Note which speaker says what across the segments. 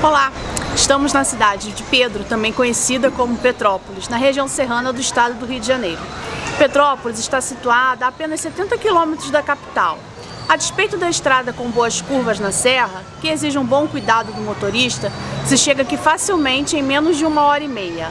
Speaker 1: Olá, estamos na cidade de Pedro, também conhecida como Petrópolis, na região serrana do estado do Rio de Janeiro. Petrópolis está situada a apenas 70 quilômetros da capital. A despeito da estrada com boas curvas na serra, que exige um bom cuidado do motorista, se chega aqui facilmente em menos de 1h30.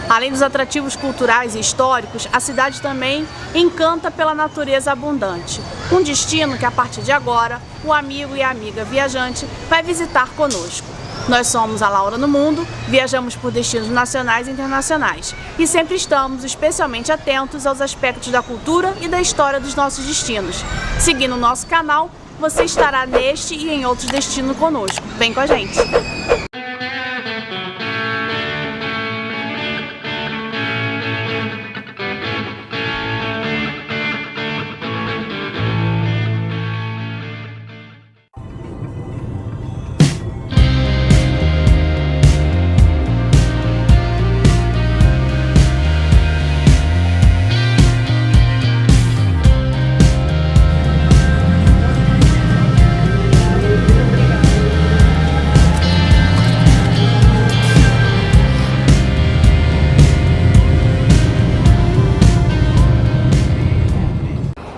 Speaker 1: Além dos atrativos culturais e históricos, a cidade também encanta pela natureza abundante. Um destino que, a partir de agora, o amigo e a amiga viajante vai visitar conosco. Nós somos a Laura no Mundo, viajamos por destinos nacionais e internacionais e sempre estamos especialmente atentos aos aspectos da cultura e da história dos nossos destinos. Seguindo o nosso canal, você estará neste e em outros destinos conosco. Vem com a gente!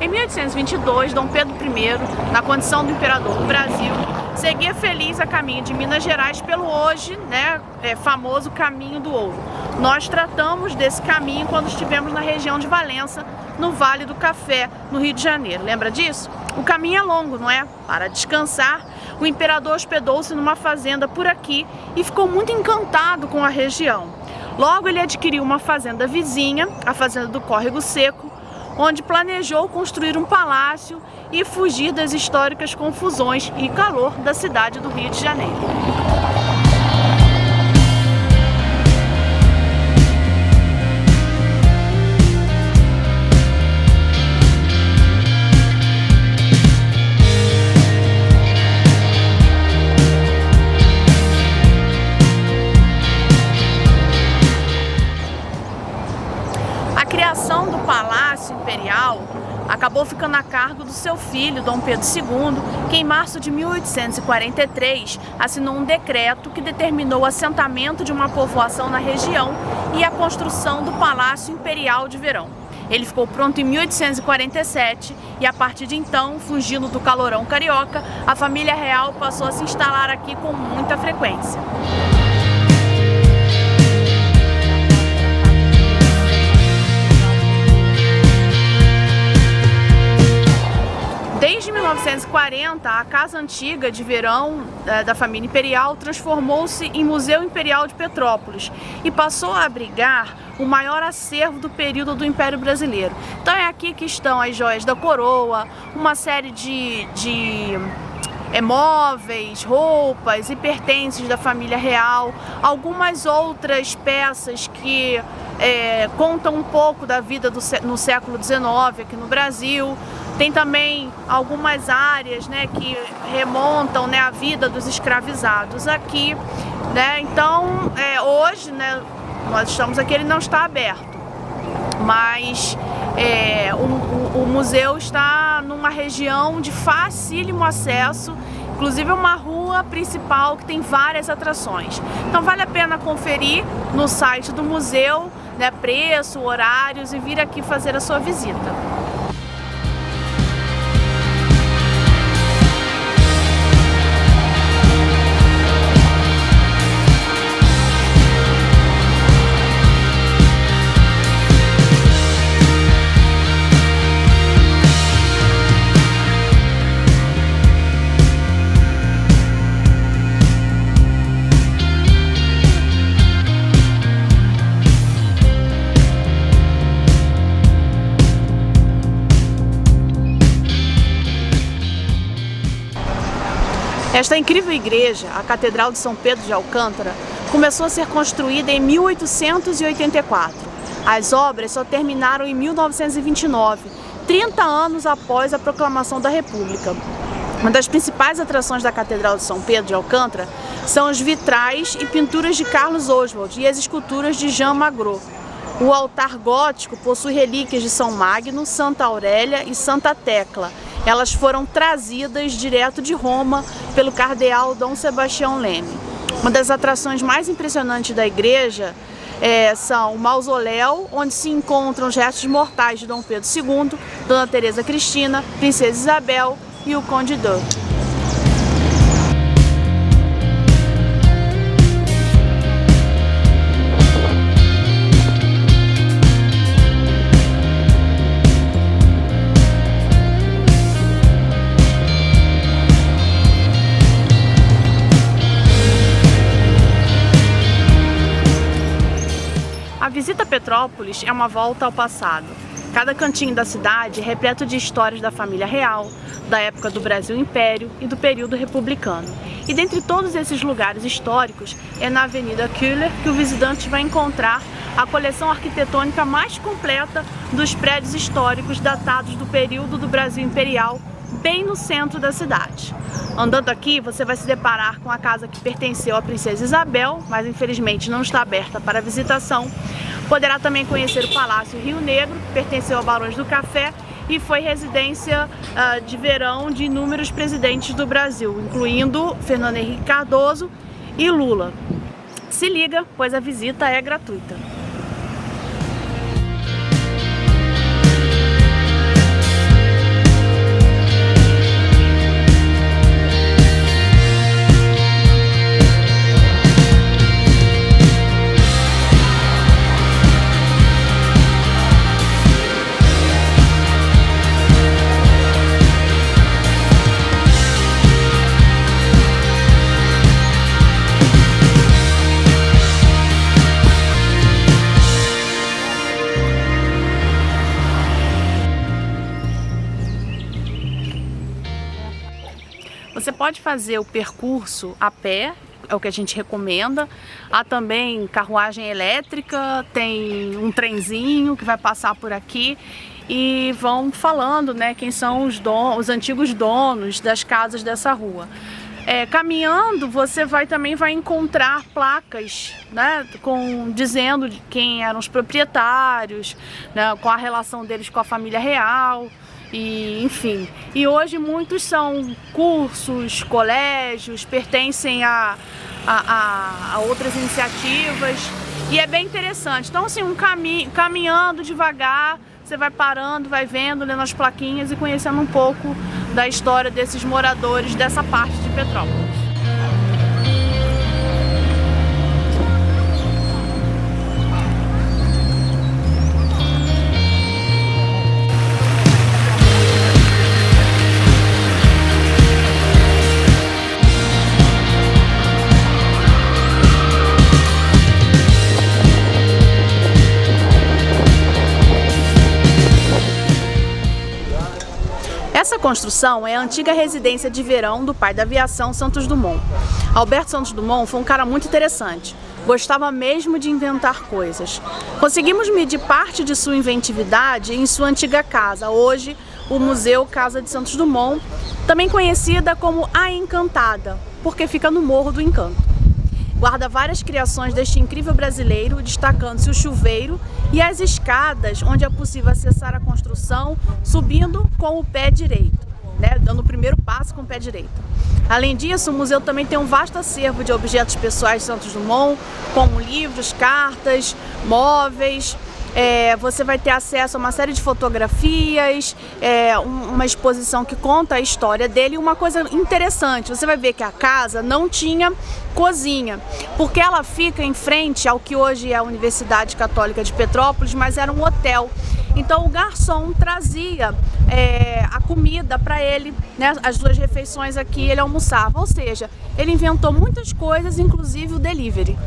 Speaker 1: Em 1822, Dom Pedro I, na condição do imperador do Brasil, seguia feliz a caminho de Minas Gerais pelo hoje famoso Caminho do Ouro. Nós tratamos desse caminho quando estivemos na região de Valença, no Vale do Café, no Rio de Janeiro. Lembra disso? O caminho é longo, não é? Para descansar, o imperador hospedou-se numa fazenda por aqui e ficou muito encantado com a região. Logo ele adquiriu uma fazenda vizinha, a fazenda do Córrego Seco, onde planejou construir um palácio e fugir das históricas confusões e calor da cidade do Rio de Janeiro. A criação do Palácio Imperial acabou ficando a cargo do seu filho, Dom Pedro II, que em março de 1843 assinou um decreto que determinou o assentamento de uma povoação na região e a construção do Palácio Imperial de Verão. Ele ficou pronto em 1847 e, a partir de então, fugindo do calorão carioca, a família real passou a se instalar aqui com muita frequência. Desde 1940, a Casa Antiga de Verão da família imperial transformou-se em Museu Imperial de Petrópolis e passou a abrigar o maior acervo do período do Império Brasileiro. Então é aqui que estão as joias da coroa, uma série de móveis, roupas e pertences da família real, algumas outras peças que contam um pouco da vida no século XIX aqui no Brasil. Tem também algumas áreas que remontam a vida dos escravizados aqui. Então, hoje, nós estamos aqui, ele não está aberto, mas o museu está numa região de facílimo acesso, inclusive uma rua principal que tem várias atrações. Então vale a pena conferir no site do museu, preço, horários e vir aqui fazer a sua visita. Esta incrível igreja, a Catedral de São Pedro de Alcântara, começou a ser construída em 1884. As obras só terminaram em 1929, 30 anos após a proclamação da República. Uma das principais atrações da Catedral de São Pedro de Alcântara são os vitrais e pinturas de Carlos Oswald e as esculturas de Jean Magro. O altar gótico possui relíquias de São Magno, Santa Aurélia e Santa Tecla. Elas foram trazidas direto de Roma pelo cardeal Dom Sebastião Leme. Uma das atrações mais impressionantes da igreja são o mausoléu, onde se encontram os restos mortais de Dom Pedro II, Dona Teresa Cristina, Princesa Isabel e o Conde d'Eu. A visita a Petrópolis é uma volta ao passado. Cada cantinho da cidade é repleto de histórias da família real, da época do Brasil Império e do período republicano. E dentre todos esses lugares históricos, é na Avenida Kühler que o visitante vai encontrar a coleção arquitetônica mais completa dos prédios históricos datados do período do Brasil Imperial, bem no centro da cidade. Andando aqui, você vai se deparar com a casa que pertenceu à Princesa Isabel, mas infelizmente não está aberta para visitação. Poderá também conhecer o Palácio Rio Negro, que pertenceu a Barões do Café e foi residência de verão de inúmeros presidentes do Brasil, incluindo Fernando Henrique Cardoso e Lula. Se liga, pois a visita é gratuita. Você pode fazer o percurso a pé, é o que a gente recomenda. Há também carruagem elétrica, tem um trenzinho que vai passar por aqui e vão falando, né, quem são os antigos donos das casas dessa rua. Caminhando, você também vai encontrar placas, né, dizendo de quem eram os proprietários, né, com a relação deles com a família real. E, enfim, e hoje muitos são cursos, colégios, pertencem a outras iniciativas e é bem interessante. Então, assim, caminhando devagar, você vai parando, vai vendo, lendo as plaquinhas e conhecendo um pouco da história desses moradores dessa parte de Petrópolis. Essa construção é a antiga residência de verão do pai da aviação, Santos Dumont. Alberto Santos Dumont foi um cara muito interessante, gostava mesmo de inventar coisas. Conseguimos medir parte de sua inventividade em sua antiga casa, hoje o Museu Casa de Santos Dumont, também conhecida como A Encantada, porque fica no Morro do Encanto. Guarda várias criações deste incrível brasileiro, destacando-se o chuveiro e as escadas, onde é possível acessar a construção subindo com o pé direito, né, dando o primeiro passo com o pé direito. Além disso, o museu também tem um vasto acervo de objetos pessoais de Santos Dumont, como livros, cartas, móveis. Você vai ter acesso a uma série de fotografias, uma exposição que conta a história dele. E uma coisa interessante, você vai ver que a casa não tinha cozinha, porque ela fica em frente ao que hoje é a Universidade Católica de Petrópolis, mas era um hotel. Então o garçom trazia a comida para ele, né, as duas refeições aqui ele almoçava, ou seja, ele inventou muitas coisas, inclusive o delivery.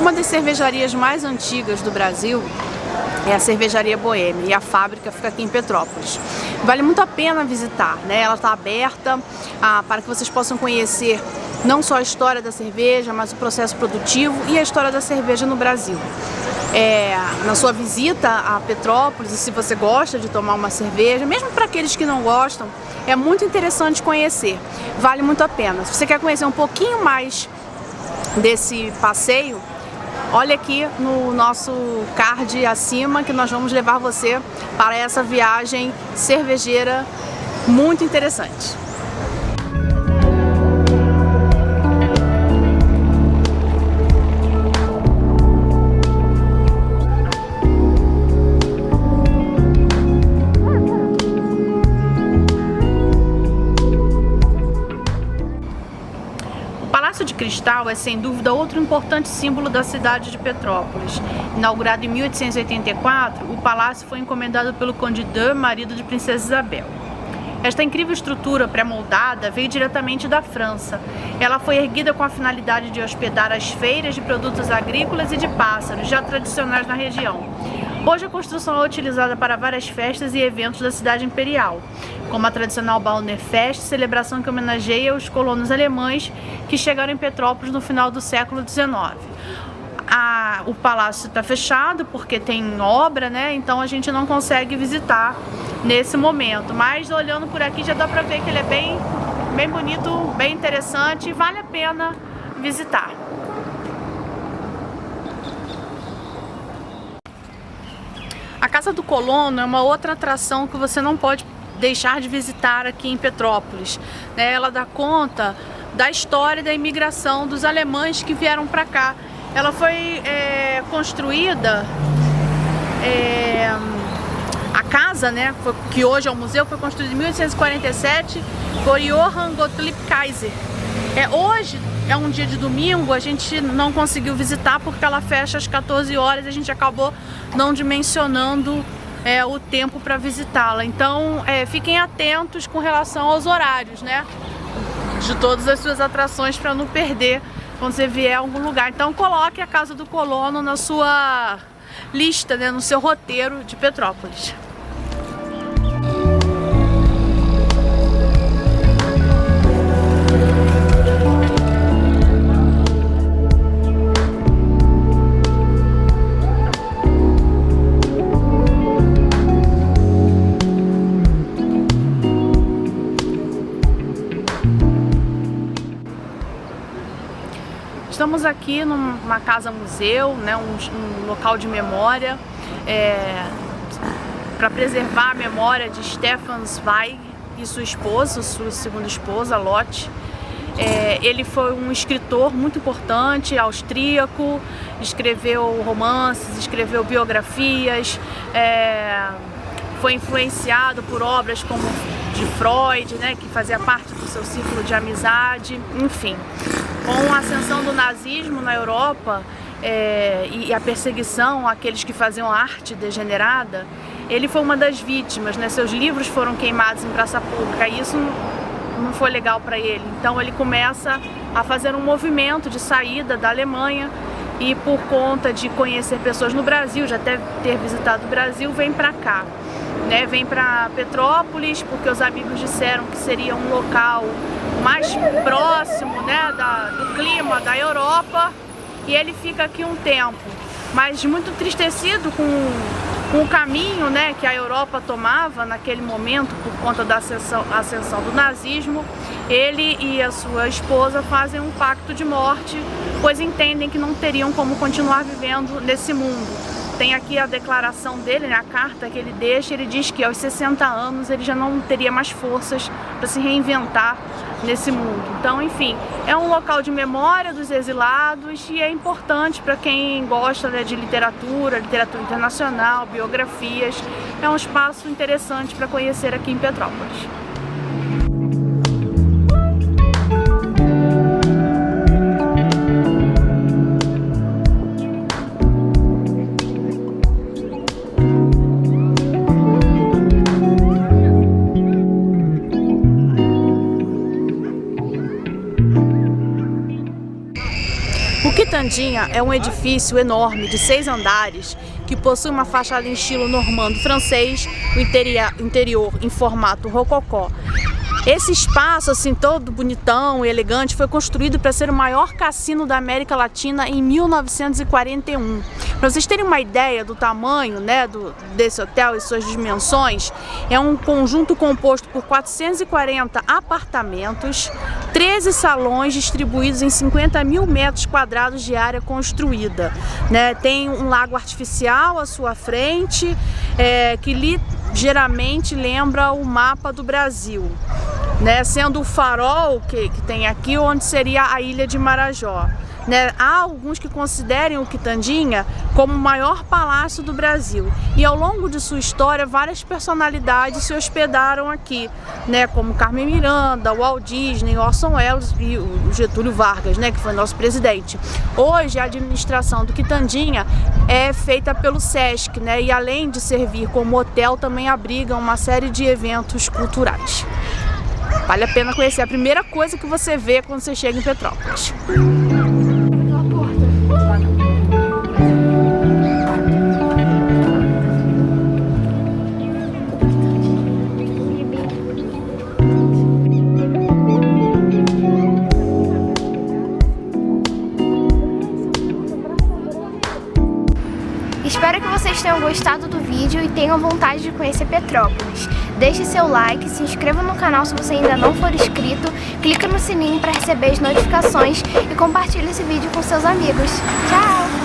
Speaker 1: Uma das cervejarias mais antigas do Brasil é a Cervejaria Boêmia, e a fábrica fica aqui em Petrópolis. Vale muito a pena visitar, né? Ela está aberta para que vocês possam conhecer não só a história da cerveja, mas o processo produtivo e a história da cerveja no Brasil. Na sua visita a Petrópolis, e se você gosta de tomar uma cerveja, mesmo para aqueles que não gostam, é muito interessante conhecer, vale muito a pena. Se você quer conhecer um pouquinho mais desse passeio, olha aqui no nosso card acima que nós vamos levar você para essa viagem cervejeira muito interessante. O Palácio de Cristal é sem dúvida outro importante símbolo da cidade de Petrópolis. Inaugurado em 1884, o palácio foi encomendado pelo Conde d'Eu, marido de Princesa Isabel. Esta incrível estrutura pré-moldada veio diretamente da França. Ela foi erguida com a finalidade de hospedar as feiras de produtos agrícolas e de pássaros, já tradicionais na região. Hoje a construção é utilizada para várias festas e eventos da cidade imperial, como a tradicional Bauernfest, celebração que homenageia os colonos alemães que chegaram em Petrópolis no final do século XIX. O palácio está fechado porque tem obra, né? Então a gente não consegue visitar nesse momento, mas olhando por aqui já dá para ver que ele é bem bonito, bem interessante e vale a pena visitar. A Casa do Colono é uma outra atração que você não pode deixar de visitar aqui em Petrópolis, né? Ela dá conta da história da imigração dos alemães que vieram para cá. Ela foi construída, a casa, né, que hoje é o museu, foi construída em 1847 por Johann Gottlieb Kaiser. Hoje é um dia de domingo, a gente não conseguiu visitar porque ela fecha às 14 horas e a gente acabou não dimensionando o tempo para visitá-la. Então fiquem atentos com relação aos horários, né, de todas as suas atrações para não perder quando você vier a algum lugar. Então coloque a Casa do Colono na sua lista, né, no seu roteiro de Petrópolis. Estamos aqui numa casa-museu, né, um local de memória, para preservar a memória de Stefan Zweig e sua esposa, sua segunda esposa, Lotte. Ele foi um escritor muito importante, austríaco, escreveu romances, escreveu biografias, foi influenciado por obras como de Freud, né, que fazia parte do seu círculo de amizade, enfim. Com a ascensão do nazismo na Europa e a perseguição àqueles que faziam arte degenerada, ele foi uma das vítimas, né? Seus livros foram queimados em praça pública e isso não foi legal para ele. Então ele começa a fazer um movimento de saída da Alemanha e, por conta de conhecer pessoas no Brasil, já até ter visitado o Brasil, vem para cá, né? Vem para Petrópolis porque os amigos disseram que seria um local mais próximo, né, do clima da Europa, e ele fica aqui um tempo, mas muito entristecido com o caminho, né, que a Europa tomava naquele momento por conta da ascensão do nazismo. Ele e a sua esposa fazem um pacto de morte, pois entendem que não teriam como continuar vivendo nesse mundo. Tem aqui a declaração dele, né, a carta que ele deixa. Ele diz que aos 60 anos ele já não teria mais forças para se reinventar nesse mundo. Então, enfim, é um local de memória dos exilados e é importante para quem gosta, né, de literatura internacional, biografias. É um espaço interessante para conhecer aqui em Petrópolis. O Quitandinha é um edifício enorme de 6 andares que possui uma fachada em estilo normando francês, o interior em formato rococó. Esse espaço, assim, todo bonitão e elegante, foi construído para ser o maior cassino da América Latina em 1941. Para vocês terem uma ideia do tamanho, né, desse hotel e suas dimensões, é um conjunto composto por 440 apartamentos, 13 salões distribuídos em 50 mil metros quadrados de área construída, né? Tem um lago artificial à sua frente, que ligeiramente lembra o mapa do Brasil, né? Sendo o farol que tem aqui, onde seria a ilha de Marajó. Né? Há alguns que considerem o Quitandinha como o maior palácio do Brasil, e ao longo de sua história várias personalidades se hospedaram aqui, né? Como Carmen Miranda, Walt Disney, Orson Welles e o Getúlio Vargas, né? Que foi nosso presidente. Hoje a administração do Quitandinha é feita pelo Sesc, né? E além de servir como hotel, também abriga uma série de eventos culturais. Vale a pena conhecer, é a primeira coisa que você vê quando você chega em Petrópolis.
Speaker 2: Espero que vocês tenham gostado do vídeo e tenham vontade de conhecer Petrópolis. Deixe seu like, se inscreva no canal se você ainda não for inscrito, clica no sininho para receber as notificações e compartilhe esse vídeo com seus amigos. Tchau!